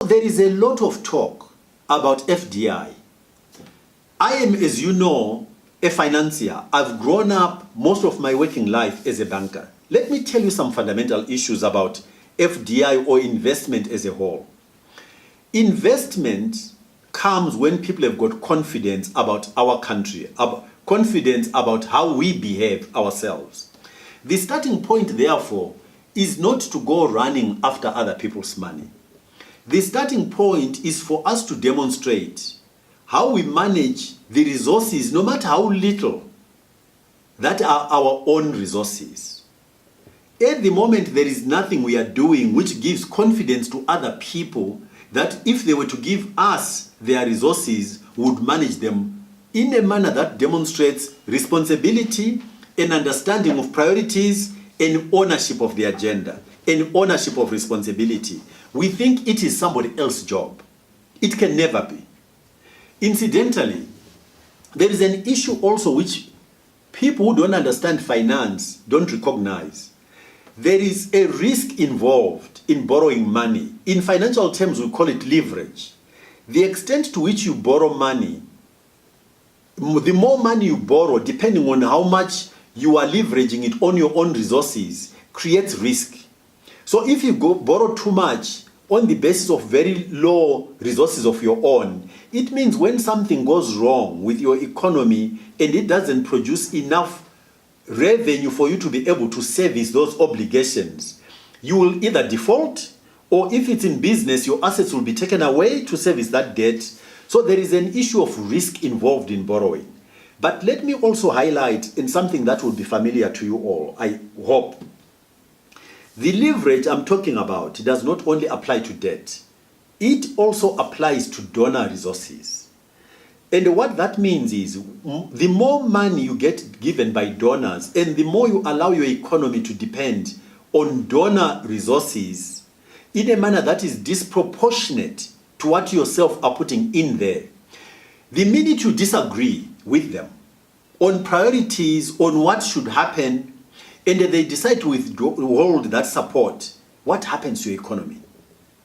There is a lot of talk about FDI. I am, as you know, a financier. I've grown up most of my working life as a banker. Let me tell you some fundamental issues about FDI or investment as a whole. Investment comes when people have got confidence about our country, confidence about how we behave ourselves. The starting point, therefore, is not to go running after other people's money. The starting point is for us to demonstrate how we manage the resources, no matter how little, that are our own resources. At the moment, there is nothing we are doing which gives confidence to other people that if they were to give us their resources, we would manage them in a manner that demonstrates responsibility, an understanding of priorities, and ownership of the agenda, and ownership of responsibility. We think it is somebody else's job. It can never be. Incidentally, there is an issue also which people who don't understand finance don't recognize. There is a risk involved in borrowing money. In financial terms, we call it leverage. The extent to which you borrow money, the more money you borrow, depending on how much you are leveraging it on your own resources, creates risk. So if you borrow too much on the basis of very low resources of your own, it means when something goes wrong with your economy and it doesn't produce enough revenue for you to be able to service those obligations, you will either default, or if it's in business, your assets will be taken away to service that debt. So there is an issue of risk involved in borrowing. But let me also highlight in something that will be familiar to you all, I hope. The leverage I'm talking about does not only apply to debt, it also applies to donor resources. And what that means is the more money you get given by donors and the more you allow your economy to depend on donor resources in a manner that is disproportionate to what you yourself are putting in there, the minute you disagree with them on priorities, on what should happen, and they decide to withhold that support, what happens to your economy?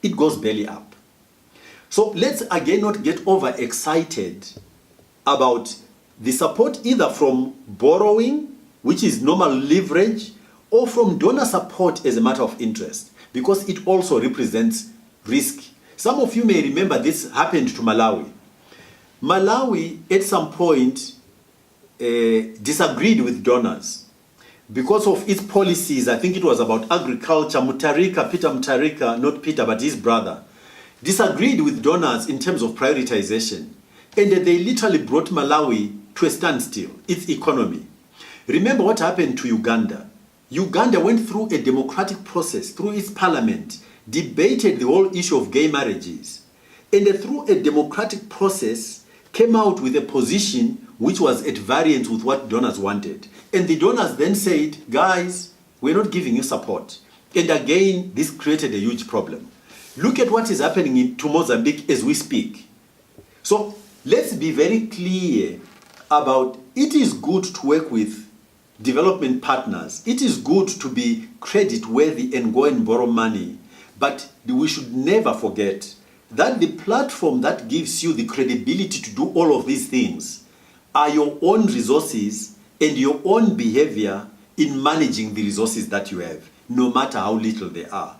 It goes belly up. So let's again not get overexcited about the support either from borrowing, which is normal leverage, or from donor support as a matter of interest, because it also represents risk. Some of you may remember this happened to Malawi. Malawi, at some point, disagreed with donors because of its policies. I think it was about agriculture. Peter Mutharika, not Peter, but his brother, disagreed with donors in terms of prioritization. And they literally brought Malawi to a standstill, its economy. Remember what happened to Uganda. Uganda went through a democratic process, through its parliament, debated the whole issue of gay marriages, and through a democratic process came out with a position which was at variance with what donors wanted. And the donors then said, guys, we're not giving you support. And again, this created a huge problem. Look at what is happening to Mozambique as we speak. So let's be very clear about it is good to work with development partners. It is good to be credit worthy and go and borrow money. But we should never forget that the platform that gives you the credibility to do all of these things are your own resources and your own behavior in managing the resources that you have, no matter how little they are.